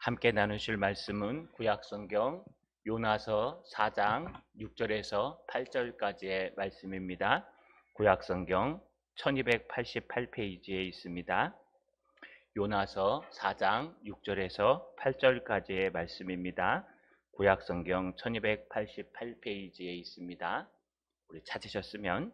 함께 나누실 말씀은 구약성경 요나서 4장 6절에서 8절까지의 말씀입니다. 구약성경 1288페이지에 있습니다. 요나서 4장 6절에서 8절까지의 말씀입니다. 구약성경 1288페이지에 있습니다. 우리 찾으셨으면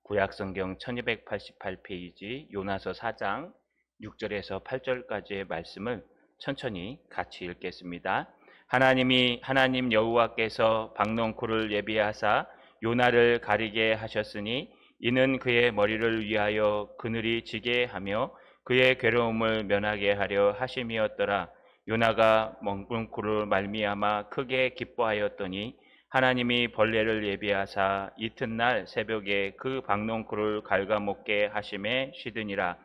구약성경 1288페이지 요나서 4장 6절에서 8절까지의 말씀을 천천히 같이 읽겠습니다. 하나님 여호와께서 박농쿨을 예비하사 요나를 가리게 하셨으니 이는 그의 머리를 위하여 그늘이 지게 하며 그의 괴로움을 면하게 하려 하심이었더라. 요나가 박농쿨을 말미암아 크게 기뻐하였더니 하나님이 벌레를 예비하사 이튿날 새벽에 그 박농쿨을 갉아먹게 하심에 쉬드니라.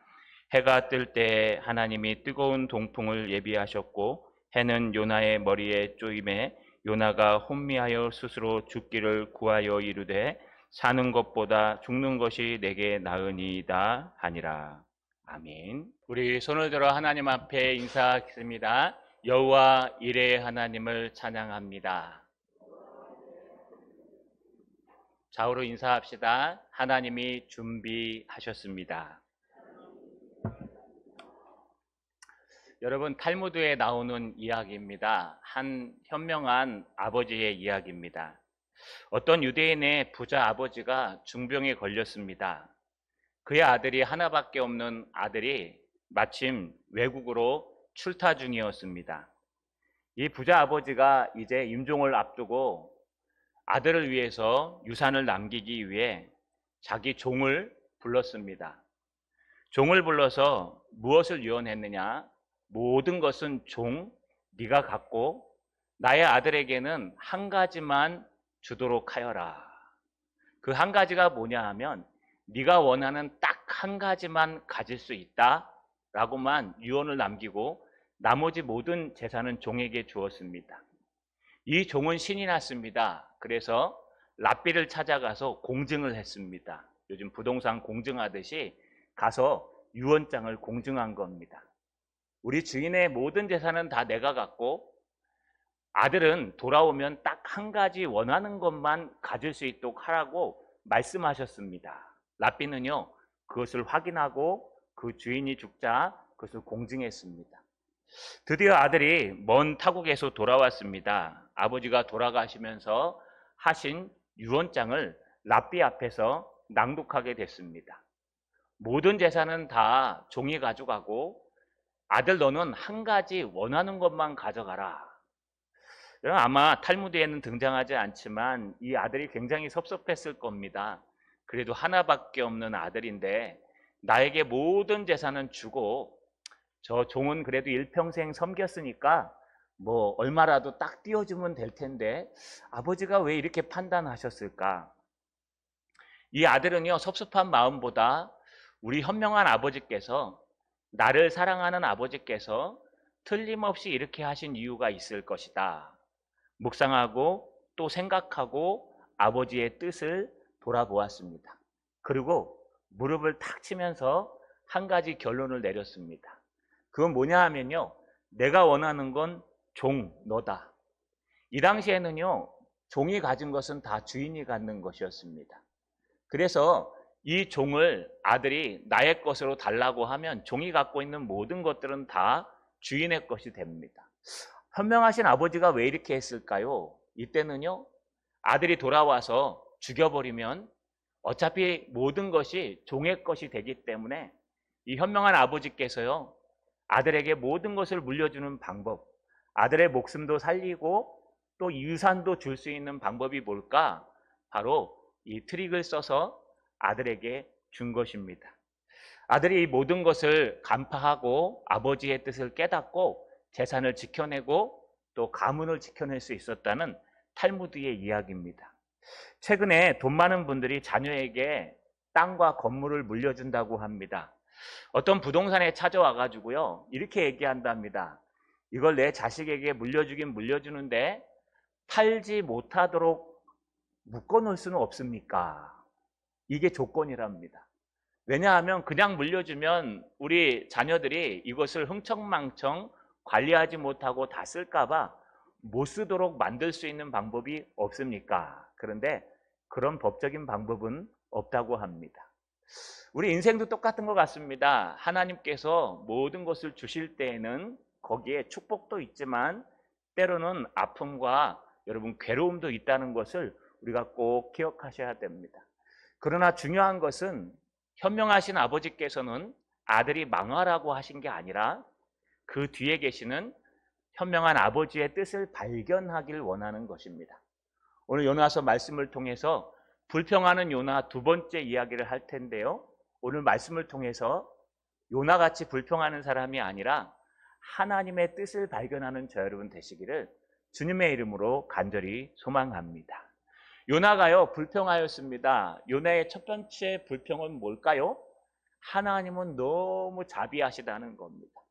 해가 뜰 때에 하나님이 뜨거운 동풍을 예비하셨고 해는 요나의 머리에 쪼임에 요나가 혼미하여 스스로 죽기를 구하여 이르되 사는 것보다 죽는 것이 내게 나으니이다 하니라. 아멘. 우리 손을 들어 하나님 앞에 인사하겠습니다. 여호와 이레의 하나님을 찬양합니다. 좌우로 인사합시다. 하나님이 준비하셨습니다. 여러분, 탈무드에 나오는 이야기입니다. 한 현명한 아버지의 이야기입니다. 어떤 유대인의 부자 아버지가 중병에 걸렸습니다. 그의 아들이 하나밖에 없는 아들이 마침 외국으로 출타 중이었습니다. 이 부자 아버지가 이제 임종을 앞두고 아들을 위해서 유산을 남기기 위해 자기 종을 불렀습니다. 종을 불러서 무엇을 유언했느냐? 모든 것은 종, 네가 갖고 나의 아들에게는 한 가지만 주도록 하여라. 그 한 가지가 뭐냐 하면 네가 원하는 딱 한 가지만 가질 수 있다 라고만 유언을 남기고 나머지 모든 재산은 종에게 주었습니다. 이 종은 신이 났습니다. 그래서 랍비를 찾아가서 공증을 했습니다. 요즘 부동산 공증하듯이 가서 유언장을 공증한 겁니다. 우리 주인의 모든 재산은 다 내가 갖고 아들은 돌아오면 딱 한 가지 원하는 것만 가질 수 있도록 하라고 말씀하셨습니다. 랍비는요, 그것을 확인하고 그 주인이 죽자 그것을 공증했습니다. 드디어 아들이 먼 타국에서 돌아왔습니다. 아버지가 돌아가시면서 하신 유언장을 랍비 앞에서 낭독하게 됐습니다. 모든 재산은 다 종이 가져가고 아들 너는 한 가지 원하는 것만 가져가라. 아마 탈무드에는 등장하지 않지만 이 아들이 굉장히 섭섭했을 겁니다. 그래도 하나밖에 없는 아들인데 나에게 모든 재산은 주고 저 종은 그래도 일평생 섬겼으니까 뭐 얼마라도 딱 띄워주면 될 텐데 아버지가 왜 이렇게 판단하셨을까? 이 아들은요, 섭섭한 마음보다 우리 현명한 아버지께서, 나를 사랑하는 아버지께서 틀림없이 이렇게 하신 이유가 있을 것이다. 묵상하고 또 생각하고 아버지의 뜻을 돌아보았습니다. 그리고 무릎을 탁 치면서 한 가지 결론을 내렸습니다. 그건 뭐냐 하면요, 내가 원하는 건 종, 너다. 이 당시에는요, 종이 가진 것은 다 주인이 갖는 것이었습니다. 그래서 이 종을 아들이 나의 것으로 달라고 하면 종이 갖고 있는 모든 것들은 다 주인의 것이 됩니다. 현명하신 아버지가 왜 이렇게 했을까요? 이때는요, 아들이 돌아와서 죽여버리면 어차피 모든 것이 종의 것이 되기 때문에 이 현명한 아버지께서요, 아들에게 모든 것을 물려주는 방법, 아들의 목숨도 살리고 또 유산도 줄 수 있는 방법이 뭘까? 바로 이 트릭을 써서 아들에게 준 것입니다. 아들이 이 모든 것을 간파하고 아버지의 뜻을 깨닫고 재산을 지켜내고 또 가문을 지켜낼 수 있었다는 탈무드의 이야기입니다. 최근에 돈 많은 분들이 자녀에게 땅과 건물을 물려준다고 합니다. 어떤 부동산에 찾아와가지고요, 이렇게 얘기한답니다. 이걸 내 자식에게 물려주긴 물려주는데 팔지 못하도록 묶어놓을 수는 없습니까? 이게 조건이랍니다. 왜냐하면 그냥 물려주면 우리 자녀들이 이것을 흥청망청 관리하지 못하고 다 쓸까봐 못 쓰도록 만들 수 있는 방법이 없습니까? 그런데 그런 법적인 방법은 없다고 합니다. 우리 인생도 똑같은 것 같습니다. 하나님께서 모든 것을 주실 때에는 거기에 축복도 있지만 때로는 아픔과 여러분 괴로움도 있다는 것을 우리가 꼭 기억하셔야 됩니다. 그러나 중요한 것은 현명하신 아버지께서는 아들이 망하라고 하신 게 아니라 그 뒤에 계시는 현명한 아버지의 뜻을 발견하길 원하는 것입니다. 오늘 요나서 말씀을 통해서 불평하는 요나 두 번째 이야기를 할 텐데요. 오늘 말씀을 통해서 요나같이 불평하는 사람이 아니라 하나님의 뜻을 발견하는 저 여러분 되시기를 주님의 이름으로 간절히 소망합니다. 요나가요 불평하였습니다. 요나의 첫 번째 불평은 뭘까요? 하나님은 너무 자비하시다는 겁니다.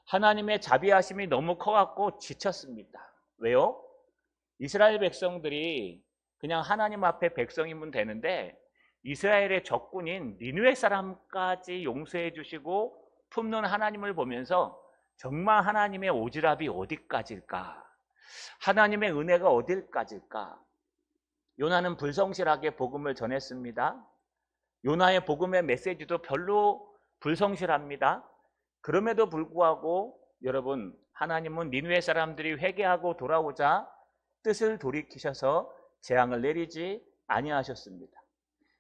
하나님의 자비하심이 너무 커갖고 지쳤습니다. 왜요? 이스라엘 백성들이 그냥 하나님 앞에 백성이면 되는데 이스라엘의 적군인 니느웨 사람까지 용서해 주시고 품는 하나님을 보면서 정말 하나님의 오지랖이 어디까지일까? 하나님의 은혜가 어디까지일까? 요나는 불성실하게 복음을 전했습니다. 요나의 복음의 메시지도 별로 불성실합니다. 그럼에도 불구하고 여러분 하나님은 니느웨 사람들이 회개하고 돌아오자 뜻을 돌이키셔서 재앙을 내리지 아니하셨습니다.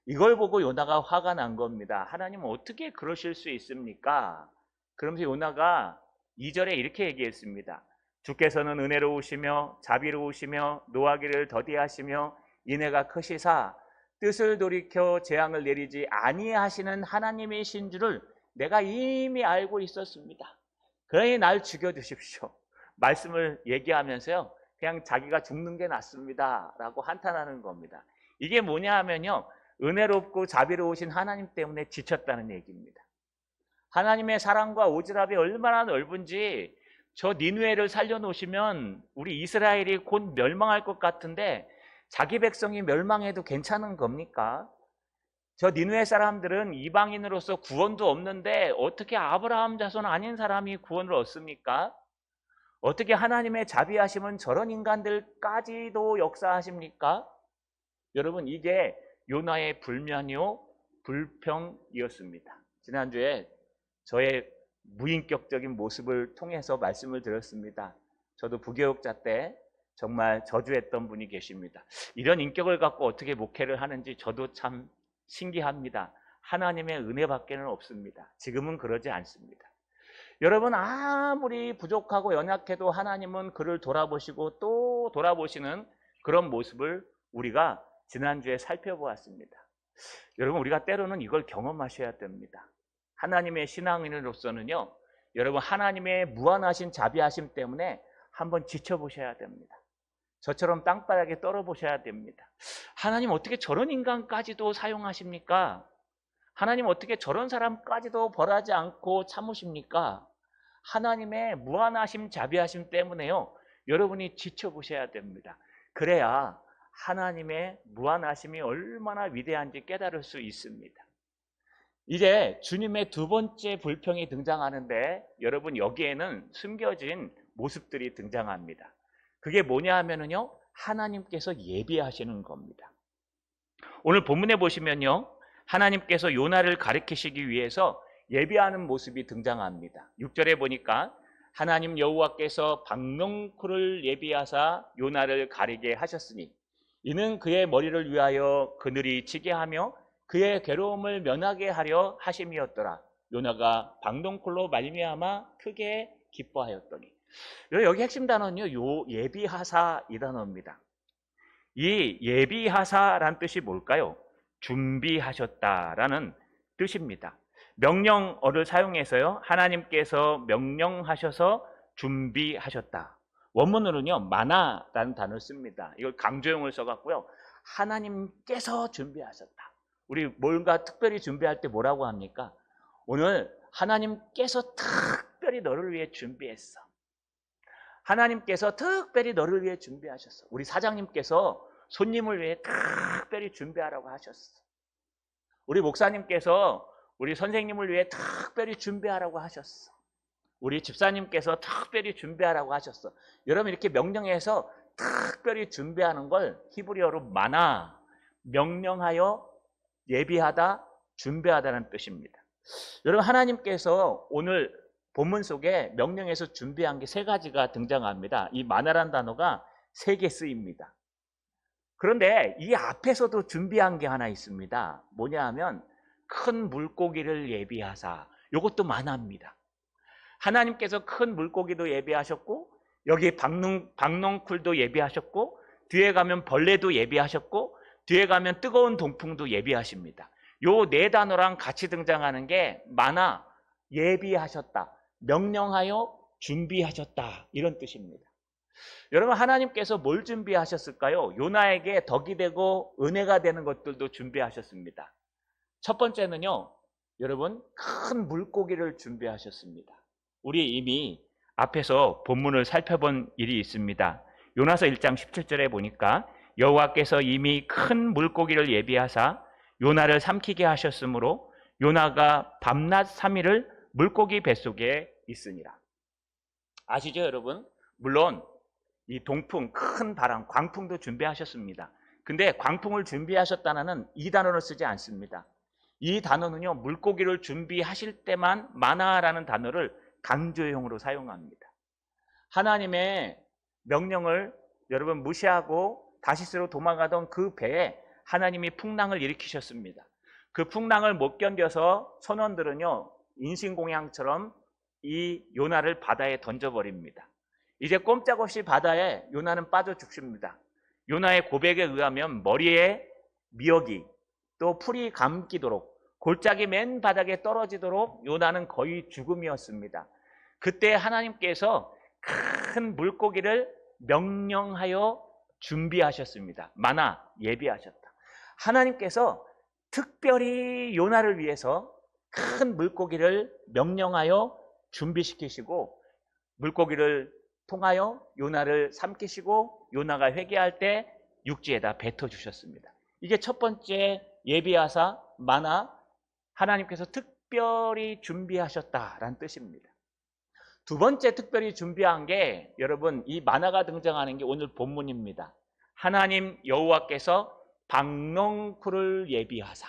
이걸 보고 요나가 화가 난 겁니다. 하나님은 어떻게 그러실 수 있습니까? 그러면서 요나가 2절에 이렇게 얘기했습니다. 주께서는 은혜로우시며 자비로우시며 노하기를 더디하시며 인애가 크시사 뜻을 돌이켜 재앙을 내리지 아니하시는 하나님이신 줄을 내가 이미 알고 있었습니다. 그러니 날 죽여주십시오. 말씀을 얘기하면서요. 그냥 자기가 죽는 게 낫습니다. 라고 한탄하는 겁니다. 이게 뭐냐 하면요. 은혜롭고 자비로우신 하나님 때문에 지쳤다는 얘기입니다. 하나님의 사랑과 오지랖이 얼마나 넓은지 저 니느웨를 살려놓으시면 우리 이스라엘이 곧 멸망할 것 같은데 자기 백성이 멸망해도 괜찮은 겁니까? 저 니느웨 사람들은 이방인으로서 구원도 없는데 어떻게 아브라함 자손 아닌 사람이 구원을 얻습니까? 어떻게 하나님의 자비하심은 저런 인간들까지도 역사하십니까? 여러분 이게 요나의 불만이요 불평이었습니다. 지난주에 저의 무인격적인 모습을 통해서 말씀을 드렸습니다. 저도 부교육자 때 정말 저주했던 분이 계십니다. 이런 인격을 갖고 어떻게 목회를 하는지 저도 참 신기합니다. 하나님의 은혜밖에는 없습니다. 지금은 그러지 않습니다. 여러분 아무리 부족하고 연약해도 하나님은 그를 돌아보시고 또 돌아보시는 그런 모습을 우리가 지난주에 살펴보았습니다. 여러분 우리가 때로는 이걸 경험하셔야 됩니다. 하나님의 신앙인으로서는요. 여러분 하나님의 무한하신 자비하심 때문에 한번 지쳐보셔야 됩니다. 저처럼 땅바닥에 떨어보셔야 됩니다. 하나님 어떻게 저런 인간까지도 사용하십니까? 하나님 어떻게 저런 사람까지도 벌하지 않고 참으십니까? 하나님의 무한하심 자비하심 때문에요. 여러분이 지쳐보셔야 됩니다. 그래야 하나님의 무한하심이 얼마나 위대한지 깨달을 수 있습니다. 이제 주님의 두 번째 불평이 등장하는데 여러분 여기에는 숨겨진 모습들이 등장합니다. 그게 뭐냐 하면은요. 하나님께서 예비하시는 겁니다. 오늘 본문에 보시면요. 하나님께서 요나를 가르치시기 위해서 예비하는 모습이 등장합니다. 6절에 보니까 하나님 여호와께서 박넝쿨을 예비하사 요나를 가리게 하셨으니 이는 그의 머리를 위하여 그늘이 지게 하며 그의 괴로움을 면하게 하려 하심이었더라. 요나가 박넝쿨로 말미암아 크게 기뻐하였더니. 여기 핵심 단어는요. 예비하사 이 단어입니다. 이 예비하사란 뜻이 뭘까요? 준비하셨다라는 뜻입니다. 명령어를 사용해서요. 하나님께서 명령하셔서 준비하셨다. 원문으로는요. 마나라는 단어를 씁니다. 이걸 강조형을 써갖고요. 하나님께서 준비하셨다. 우리 뭔가 특별히 준비할 때 뭐라고 합니까? 오늘 하나님께서 특별히 너를 위해 준비했어. 하나님께서 특별히 너를 위해 준비하셨어. 우리 사장님께서 손님을 위해 특별히 준비하라고 하셨어. 우리 목사님께서 우리 선생님을 위해 특별히 준비하라고 하셨어. 우리 집사님께서 특별히 준비하라고 하셨어. 여러분 이렇게 명령해서 특별히 준비하는 걸 히브리어로 마나, 명령하여 예비하다, 준비하다는 뜻입니다. 여러분 하나님께서 오늘 본문 속에 명령해서 준비한 게 세 가지가 등장합니다. 이 마나란 단어가 3개 쓰입니다. 그런데 이 앞에서도 준비한 게 하나 있습니다. 뭐냐 하면 큰 물고기를 예비하사. 이것도 마나입니다. 하나님께서 큰 물고기도 예비하셨고 여기 박농쿨도 예비하셨고 뒤에 가면 벌레도 예비하셨고 뒤에 가면 뜨거운 동풍도 예비하십니다. 요 4단어랑 같이 등장하는 게 마나, 예비하셨다, 명령하여 준비하셨다 이런 뜻입니다. 여러분 하나님께서 뭘 준비하셨을까요? 요나에게 덕이 되고 은혜가 되는 것들도 준비하셨습니다. 첫 번째는요, 여러분 큰 물고기를 준비하셨습니다. 우리 이미 앞에서 본문을 살펴본 일이 있습니다. 요나서 1장 17절에 보니까 여호와께서 이미 큰 물고기를 예비하사 요나를 삼키게 하셨으므로 요나가 밤낮 3일을 물고기 뱃속에 있으니라. 아시죠 여러분? 물론 이 동풍, 큰 바람, 광풍도 준비하셨습니다. 근데 광풍을 준비하셨다는 이 단어를 쓰지 않습니다. 이 단어는요, 물고기를 준비하실 때만 마나라는 단어를 강조형으로 사용합니다. 하나님의 명령을 여러분 무시하고 다시스로 도망가던 그 배에 하나님이 풍랑을 일으키셨습니다. 그 풍랑을 못 견뎌서 선원들은요, 인신공양처럼 이 요나를 바다에 던져버립니다. 이제 꼼짝없이 바다에 요나는 빠져 죽습니다. 요나의 고백에 의하면 머리에 미역이 또 풀이 감기도록 골짜기 맨 바닥에 떨어지도록 요나는 거의 죽음이었습니다. 그때 하나님께서 큰 물고기를 명령하여 준비하셨습니다. 마나, 예비하셨다. 하나님께서 특별히 요나를 위해서 큰 물고기를 명령하여 준비시키시고 물고기를 통하여 요나를 삼키시고 요나가 회개할 때 육지에다 뱉어주셨습니다. 이게 첫 번째 예비하사 마나, 하나님께서 특별히 준비하셨다라는 뜻입니다. 두 번째 특별히 준비한 게 여러분 이 마나가 등장하는 게 오늘 본문입니다. 하나님 여호와께서 박농쿨을 예비하사.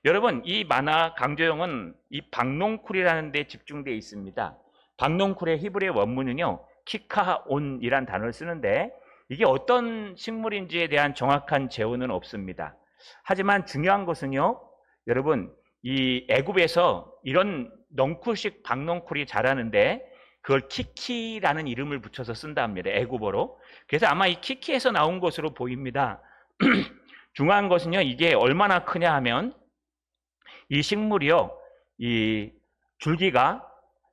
여러분 이 마나 강조형은 이 박농쿨이라는 데 집중되어 있습니다. 박농쿨의 히브리 원문은요 키카온이란 단어를 쓰는데 이게 어떤 식물인지에 대한 정확한 재원은 없습니다. 하지만 중요한 것은요 여러분 이 애굽에서 이런 넝쿨식 박농쿨이 자라는데 그걸 키키라는 이름을 붙여서 쓴답니다. 애굽어로. 그래서 아마 이 키키에서 나온 것으로 보입니다. 중요한 것은요 이게 얼마나 크냐 하면 이 식물이요 이 줄기가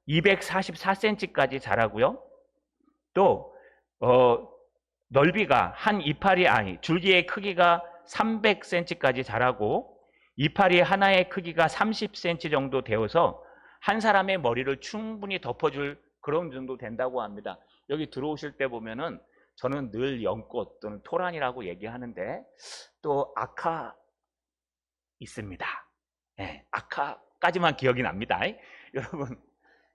244cm까지 자라고요. 또 넓이가 한 이파리 줄기의 크기가 300cm까지 자라고 이파리 하나의 크기가 30cm 정도 되어서 한 사람의 머리를 충분히 덮어줄 그런 정도 된다고 합니다. 여기 들어오실 때 보면은 저는 늘 연꽃 또는 토란이라고 얘기하는데 또 아카 있습니다. 네, 아카까지만 기억이 납니다. 여러분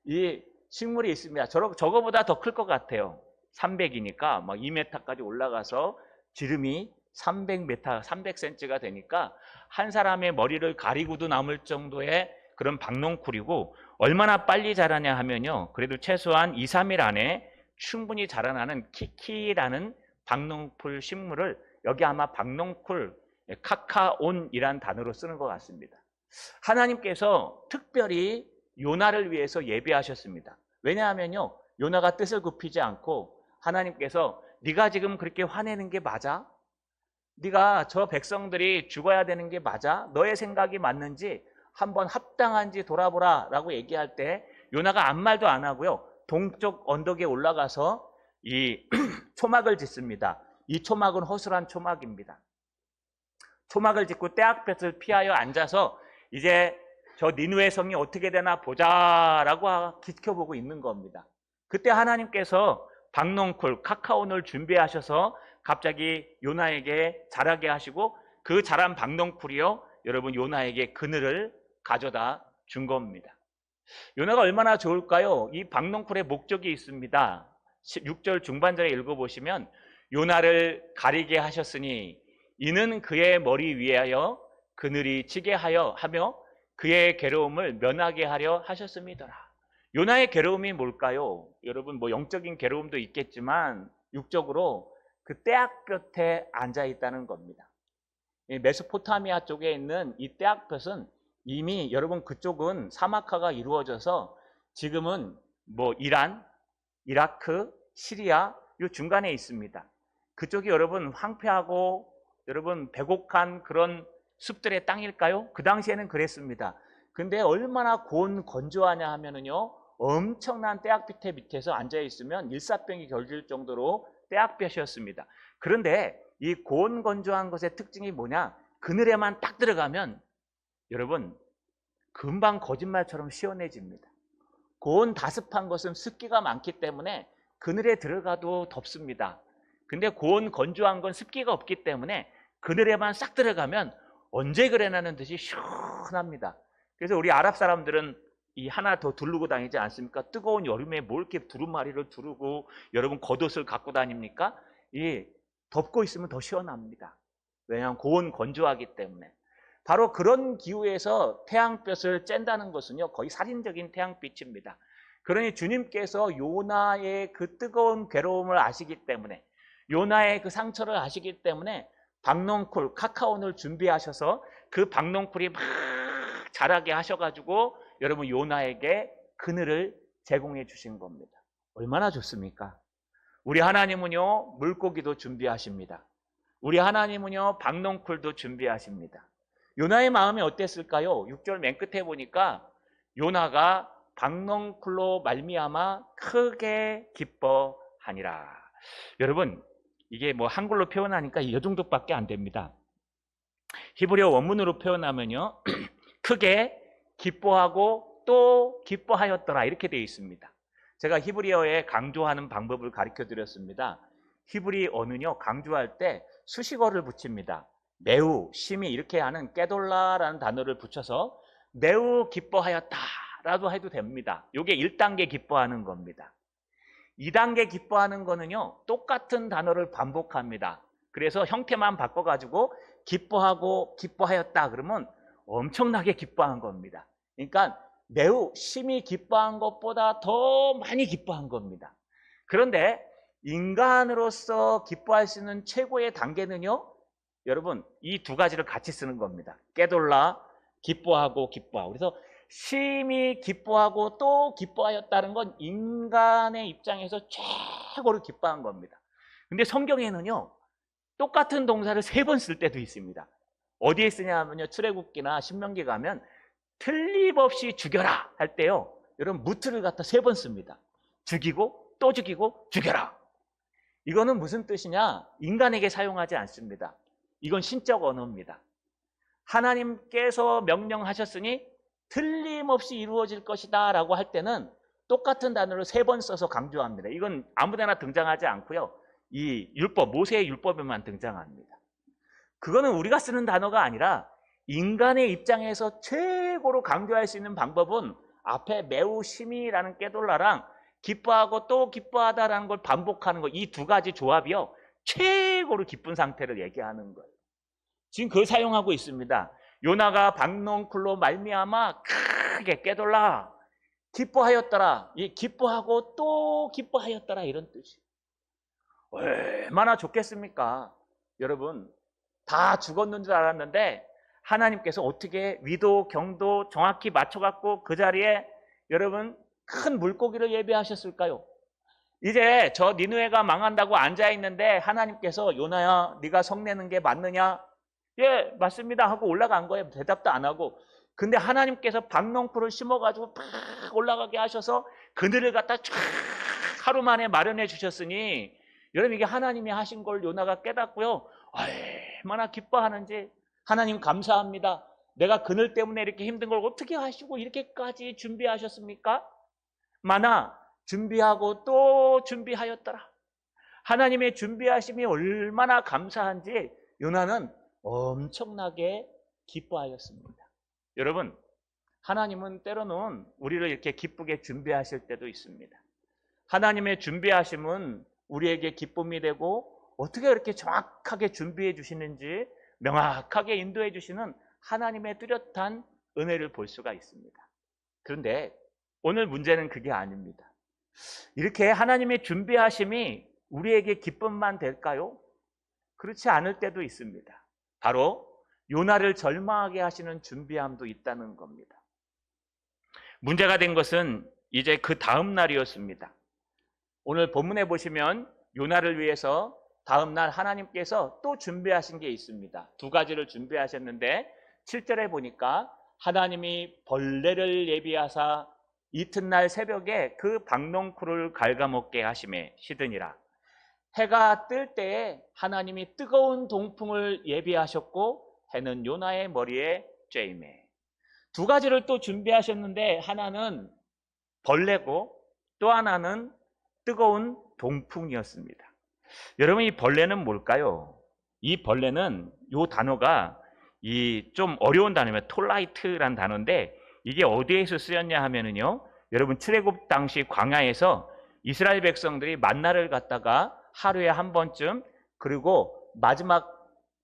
이 식물이 있습니다. 저거보다 더 클 것 같아요. 300이니까 막 2m까지 올라가서 지름이 300m, 300cm가 되니까 한 사람의 머리를 가리고도 남을 정도의 그런 박농쿨이고 얼마나 빨리 자라냐 하면요. 그래도 최소한 2, 3일 안에 충분히 자라나는 키키라는 박농쿨 식물을 여기 아마 박농쿨, 카카온이란 단어로 쓰는 것 같습니다. 하나님께서 특별히 요나를 위해서 예비하셨습니다. 왜냐하면요. 요나가 뜻을 굽히지 않고 하나님께서 네가 지금 그렇게 화내는 게 맞아? 네가 저 백성들이 죽어야 되는 게 맞아? 너의 생각이 맞는지 한번 합당한지 돌아보라 라고 얘기할 때 요나가 아무 말도 안 하고요. 동쪽 언덕에 올라가서 이 초막을 짓습니다. 이 초막은 허술한 초막입니다. 초막을 짓고 떼약볕을 피하여 앉아서 이제 저 니느웨 성이 어떻게 되나 보자라고 지켜보고 있는 겁니다. 그때 하나님께서 박농쿨, 카카온을 준비하셔서 갑자기 요나에게 자라게 하시고 그 자란 박농쿨이요 여러분 요나에게 그늘을 가져다 준 겁니다. 요나가 얼마나 좋을까요? 이 박넝쿨의 목적이 있습니다. 6절 중반절에 읽어보시면 요나를 가리게 하셨으니 이는 그의 머리 위하여 그늘이 치게 하며 그의 괴로움을 면하게 하려 하셨음이더라. 요나의 괴로움이 뭘까요? 여러분 뭐 영적인 괴로움도 있겠지만 육적으로 그 떼약볕에 앉아 있다는 겁니다. 메소포타미아 쪽에 있는 이 떼약볕은 이미 여러분 그쪽은 사막화가 이루어져서 지금은 뭐 이란, 이라크, 시리아 요 중간에 있습니다. 그쪽이 여러분 황폐하고 여러분 배곡한 그런 숲들의 땅일까요? 그 당시에는 그랬습니다. 근데 얼마나 고온 건조하냐 하면은요, 엄청난 떼약볕 밑에서 앉아 있으면 일사병이 결질 정도로 떼약볕이었습니다. 그런데 이 고온 건조한 것의 특징이 뭐냐? 그늘에만 딱 들어가면 여러분 금방 거짓말처럼 시원해집니다. 고온 다습한 것은 습기가 많기 때문에 그늘에 들어가도 덥습니다. 근데 고온 건조한 건 습기가 없기 때문에 그늘에만 싹 들어가면 언제 그래나는 듯이 시원합니다. 그래서 우리 아랍 사람들은 이 하나 더 두르고 다니지 않습니까? 뜨거운 여름에 뭘 이렇게 두루마리를 두르고 여러분 겉옷을 갖고 다닙니까? 이 덮고 있으면 더 시원합니다. 왜냐하면 고온 건조하기 때문에. 바로 그런 기후에서 태양볕을 쬐다는 것은요, 거의 살인적인 태양빛입니다. 그러니 주님께서 요나의 그 뜨거운 괴로움을 아시기 때문에, 요나의 그 상처를 아시기 때문에 박넝쿨, 카카오를 준비하셔서 그 박넝쿨이 막 자라게 하셔가지고 여러분 요나에게 그늘을 제공해 주신 겁니다. 얼마나 좋습니까? 우리 하나님은요, 물고기도 준비하십니다. 우리 하나님은요, 박넝쿨도 준비하십니다. 요나의 마음이 어땠을까요? 6절 맨 끝에 보니까 요나가 박넝쿨로 말미암아 크게 기뻐하니라. 여러분 이게 뭐 한글로 표현하니까 이 정도밖에 안 됩니다. 히브리어 원문으로 표현하면요, 크게 기뻐하고 또 기뻐하였더라 이렇게 되어 있습니다. 제가 히브리어에 강조하는 방법을 가르쳐 드렸습니다. 히브리어는요, 강조할 때 수식어를 붙입니다. 매우, 심히 이렇게 하는 깨돌라라는 단어를 붙여서 매우 기뻐하였다라도 해도 됩니다. 이게 1단계 기뻐하는 겁니다. 2단계 기뻐하는 거는요, 똑같은 단어를 반복합니다. 그래서 형태만 바꿔가지고 기뻐하고 기뻐하였다 그러면 엄청나게 기뻐한 겁니다. 그러니까 매우 심히 기뻐한 것보다 더 많이 기뻐한 겁니다. 그런데 인간으로서 기뻐할 수 있는 최고의 단계는요, 여러분 이 두 가지를 같이 쓰는 겁니다. 깨돌라, 기뻐하고 기뻐하고. 그래서 심히 기뻐하고 또 기뻐하였다는 건 인간의 입장에서 최고로 기뻐한 겁니다. 근데 성경에는요, 똑같은 동사를 3번 쓸 때도 있습니다. 어디에 쓰냐 하면요, 출애굽기나 신명기 가면 틀림없이 죽여라 할 때요, 여러분 무트를 갖다 3번 씁니다. 죽이고 또 죽이고 죽여라. 이거는 무슨 뜻이냐? 인간에게 사용하지 않습니다. 이건 신적 언어입니다. 하나님께서 명령하셨으니 틀림없이 이루어질 것이다 라고 할 때는 똑같은 단어를 3번 써서 강조합니다. 이건 아무데나 등장하지 않고요, 이 율법, 모세의 율법에만 등장합니다. 그거는 우리가 쓰는 단어가 아니라 인간의 입장에서 최고로 강조할 수 있는 방법은 앞에 매우 심히라는 깨돌라랑 기뻐하고 또 기뻐하다라는 걸 반복하는 거, 이 두 가지 조합이요, 최고로 기쁜 상태를 얘기하는 거예요. 지금 그걸 사용하고 있습니다. 요나가 박넝쿨로 말미암아 크게 깨돌라 기뻐하였더라. 이 기뻐하고 또 기뻐하였더라 이런 뜻이. 얼마나 좋겠습니까? 여러분 다 죽었는 줄 알았는데 하나님께서 어떻게 위도 경도 정확히 맞춰갖고 그 자리에 여러분 큰 물고기를 예비하셨을까요? 이제 저 니느웨가 망한다고 앉아있는데 하나님께서 요나야 네가 성내는 게 맞느냐? 예 맞습니다 하고 올라간 거예요. 대답도 안 하고. 근데 하나님께서 박넝쿨을 심어가지고 팍 올라가게 하셔서 그늘을 갖다 쫙 하루 만에 마련해 주셨으니 여러분 이게 하나님이 하신 걸 요나가 깨닫고요, 얼마나 기뻐하는지. 하나님 감사합니다. 내가 그늘 때문에 이렇게 힘든 걸 어떻게 하시고 이렇게까지 준비하셨습니까? 마나 준비하고 또 준비하였더라. 하나님의 준비하심이 얼마나 감사한지 요나는 엄청나게 기뻐하였습니다. 여러분 하나님은 때로는 우리를 이렇게 기쁘게 준비하실 때도 있습니다. 하나님의 준비하심은 우리에게 기쁨이 되고 어떻게 그렇게 정확하게 준비해 주시는지 명확하게 인도해 주시는 하나님의 뚜렷한 은혜를 볼 수가 있습니다. 그런데 오늘 문제는 그게 아닙니다. 이렇게 하나님의 준비하심이 우리에게 기쁨만 될까요? 그렇지 않을 때도 있습니다. 바로 요나를 절망하게 하시는 준비함도 있다는 겁니다. 문제가 된 것은 이제 그 다음 날이었습니다. 오늘 본문에 보시면 요나를 위해서 다음 날 하나님께서 또 준비하신 게 있습니다. 두 가지를 준비하셨는데 7절에 보니까 하나님이 벌레를 예비하사 이튿날 새벽에 그 박농쿨을 갉아먹게 하심에 시드니라. 해가 뜰 때에 하나님이 뜨거운 동풍을 예비하셨고 해는 요나의 머리에 쬐임에. 두 가지를 또 준비하셨는데 하나는 벌레고 또 하나는 뜨거운 동풍이었습니다. 여러분, 이 벌레는 뭘까요? 이 벌레는 이 단어가 이 좀 어려운 단어면 톨라이트란 단어인데 이게 어디에서 쓰였냐 하면은요, 여러분 출애굽 당시 광야에서 이스라엘 백성들이 만나를 갖다가 하루에 한 번쯤, 그리고 마지막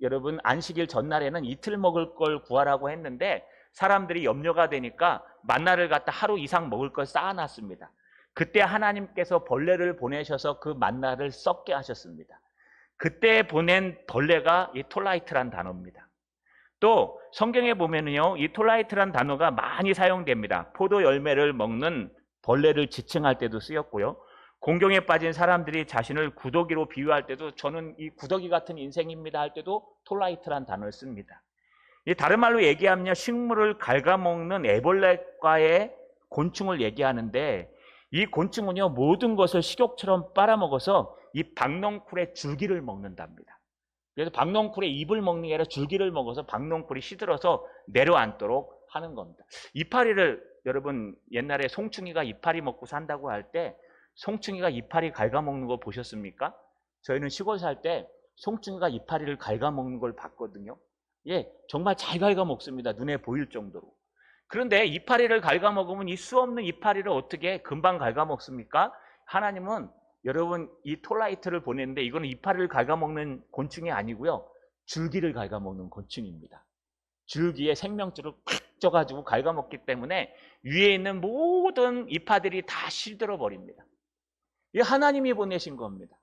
여러분 안식일 전날에는 이틀 먹을 걸 구하라고 했는데 사람들이 염려가 되니까 만나를 갖다 하루 이상 먹을 걸 쌓아놨습니다. 그때 하나님께서 벌레를 보내셔서 그 만나를 썩게 하셨습니다. 그때 보낸 벌레가 이 톨라이트란 단어입니다. 또 성경에 보면은요, 이 톨라이트란 단어가 많이 사용됩니다. 포도 열매를 먹는 벌레를 지칭할 때도 쓰였고요. 공경에 빠진 사람들이 자신을 구더기로 비유할 때도 저는 이 구더기 같은 인생입니다 할 때도 톨라이트란 단어를 씁니다. 이 다른 말로 얘기하면 식물을 갉아먹는 애벌레과의 곤충을 얘기하는데 이 곤충은요, 모든 것을 식욕처럼 빨아먹어서 이 박농쿨의 줄기를 먹는답니다. 그래서 박농쿨의 잎을 먹는 게 아니라 줄기를 먹어서 박농쿨이 시들어서 내려앉도록 하는 겁니다. 이파리를 여러분 옛날에 송충이가 이파리 먹고 산다고 할 때 송충이가 이파리 갉아먹는 거 보셨습니까? 저희는 시골 살 때 송충이가 이파리를 갉아먹는 걸 봤거든요. 예, 정말 잘 갉아먹습니다. 눈에 보일 정도로. 그런데 이파리를 갉아먹으면 이 수 없는 이파리를 어떻게 금방 갉아먹습니까? 하나님은 여러분 이 톨라이트를 보냈는데 이거는 이파리를 갉아먹는 곤충이 아니고요, 줄기를 갉아먹는 곤충입니다. 줄기에 생명줄을 팍 쪄가지고 갉아먹기 때문에 위에 있는 모든 이파들이 다 시들어 버립니다. 이 하나님이 보내신 겁니다.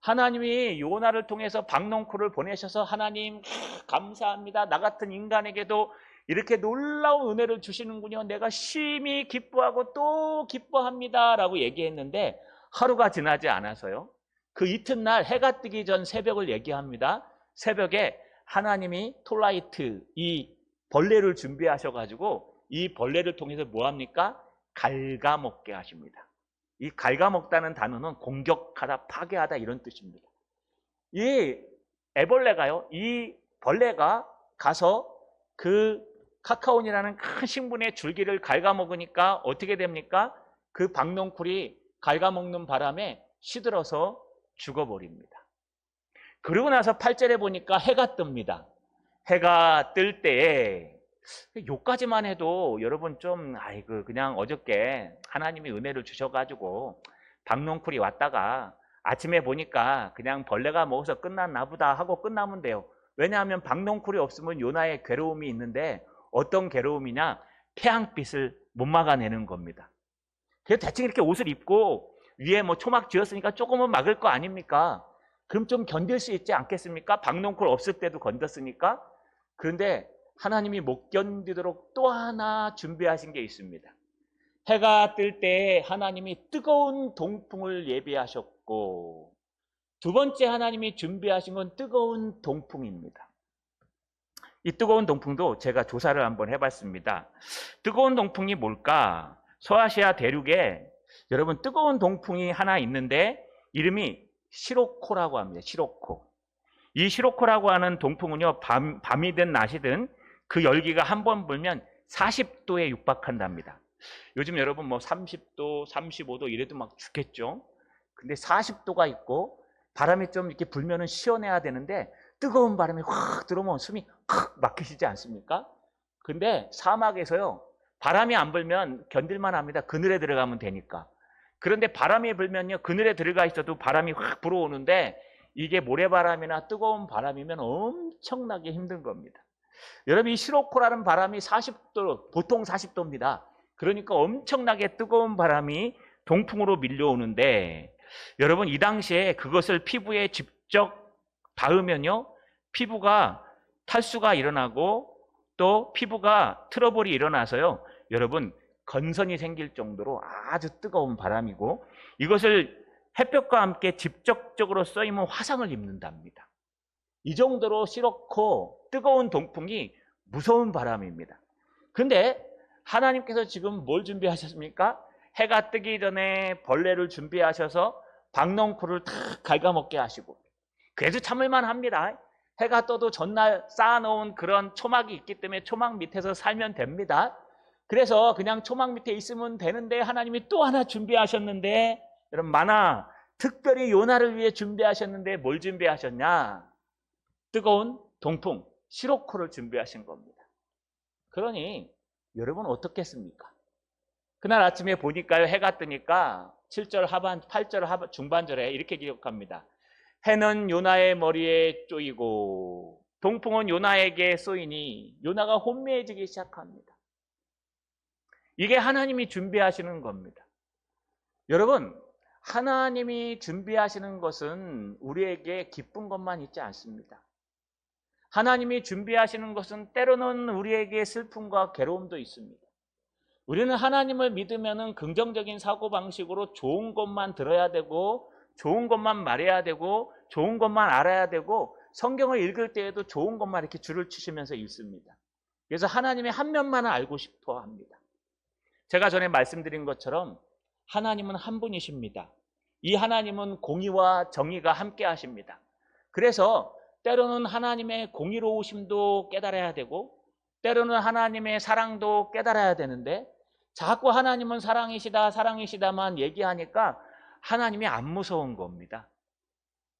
하나님이 요나를 통해서 박농쿨을 보내셔서 하나님 감사합니다. 나 같은 인간에게도 이렇게 놀라운 은혜를 주시는군요. 내가 심히 기뻐하고 또 기뻐합니다 라고 얘기했는데 하루가 지나지 않아서요, 그 이튿날 해가 뜨기 전 새벽을 얘기합니다. 새벽에 하나님이 톨라이트 이 벌레를 준비하셔가지고 이 벌레를 통해서 뭐합니까? 갉아먹게 하십니다. 이 갉아먹다는 단어는 공격하다, 파괴하다 이런 뜻입니다. 이 애벌레가요, 이 벌레가 가서 그 카카온이라는 큰 식물의 줄기를 갉아먹으니까 어떻게 됩니까? 그 박농쿨이 갉아먹는 바람에 시들어서 죽어버립니다. 그러고 나서 8절에 보니까 해가 뜹니다. 해가 뜰 때에 요까지만 해도 여러분 좀 아이고 그냥 어저께 하나님이 은혜를 주셔가지고 박농쿨이 왔다가 아침에 보니까 그냥 벌레가 먹어서 끝났나 보다 하고 끝나면 돼요. 왜냐하면 박농쿨이 없으면 요나의 괴로움이 있는데 어떤 괴로움이냐? 태양빛을 못 막아내는 겁니다. 그래서 대충 이렇게 옷을 입고 위에 뭐 초막 지었으니까 조금은 막을 거 아닙니까? 그럼 좀 견딜 수 있지 않겠습니까? 박농쿨 없을 때도 건졌으니까. 그런데 하나님이 못 견디도록 또 하나 준비하신 게 있습니다. 해가 뜰 때 하나님이 뜨거운 동풍을 예비하셨고, 두 번째 하나님이 준비하신 건 뜨거운 동풍입니다. 이 뜨거운 동풍도 제가 조사를 한번 해봤습니다. 뜨거운 동풍이 뭘까? 서아시아 대륙에 여러분 뜨거운 동풍이 하나 있는데 이름이 시로코라고 합니다. 시로코. 이 시로코라고 하는 동풍은요, 밤이든 낮이든 그 열기가 한 번 불면 40도에 육박한답니다. 요즘 여러분 뭐 30도, 35도 이래도 막 죽겠죠. 근데 40도가 있고 바람이 좀 이렇게 불면은 시원해야 되는데 뜨거운 바람이 확 들어오면 숨이 확 막히시지 않습니까? 근데 사막에서요, 바람이 안 불면 견딜만 합니다. 그늘에 들어가면 되니까. 그런데 바람이 불면요, 그늘에 들어가 있어도 바람이 확 불어오는데 이게 모래바람이나 뜨거운 바람이면 엄청나게 힘든 겁니다. 여러분, 이 시로코라는 바람이 40도, 보통 40도입니다. 그러니까 엄청나게 뜨거운 바람이 동풍으로 밀려오는데, 여러분, 이 당시에 그것을 피부에 직접 닿으면요, 피부가 탈수가 일어나고 또 피부가 트러블이 일어나서요, 여러분, 건선이 생길 정도로 아주 뜨거운 바람이고, 이것을 햇볕과 함께 직접적으로 쏘이면 화상을 입는답니다. 이 정도로 시럽고 뜨거운 동풍이 무서운 바람입니다. 근데 하나님께서 지금 뭘 준비하셨습니까? 해가 뜨기 전에 벌레를 준비하셔서 박넝쿨을 탁 갉아먹게 하시고, 그래도 참을만 합니다. 해가 떠도 전날 쌓아놓은 그런 초막이 있기 때문에 초막 밑에서 살면 됩니다. 그래서 그냥 초막 밑에 있으면 되는데 하나님이 또 하나 준비하셨는데, 여러분, 마나, 특별히 요나를 위해 준비하셨는데 뭘 준비하셨냐? 뜨거운 동풍, 시로코를 준비하신 겁니다. 그러니 여러분 어떻겠습니까? 그날 아침에 보니까요, 해가 뜨니까 7절 하반, 8절 중반절에 이렇게 기록합니다. 해는 요나의 머리에 쪼이고 동풍은 요나에게 쏘이니 요나가 혼미해지기 시작합니다. 이게 하나님이 준비하시는 겁니다. 여러분, 하나님이 준비하시는 것은 우리에게 기쁜 것만 있지 않습니다. 하나님이 준비하시는 것은 때로는 우리에게 슬픔과 괴로움도 있습니다. 우리는 하나님을 믿으면 긍정적인 사고방식으로 좋은 것만 들어야 되고, 좋은 것만 말해야 되고, 좋은 것만 알아야 되고, 성경을 읽을 때에도 좋은 것만 이렇게 줄을 치시면서 읽습니다. 그래서 하나님의 한 면만을 알고 싶어 합니다. 제가 전에 말씀드린 것처럼 하나님은 한 분이십니다. 이 하나님은 공의와 정의가 함께 하십니다. 그래서 때로는 하나님의 공의로우심도 깨달아야 되고, 때로는 하나님의 사랑도 깨달아야 되는데, 자꾸 하나님은 사랑이시다, 사랑이시다만 얘기하니까 하나님이 안 무서운 겁니다.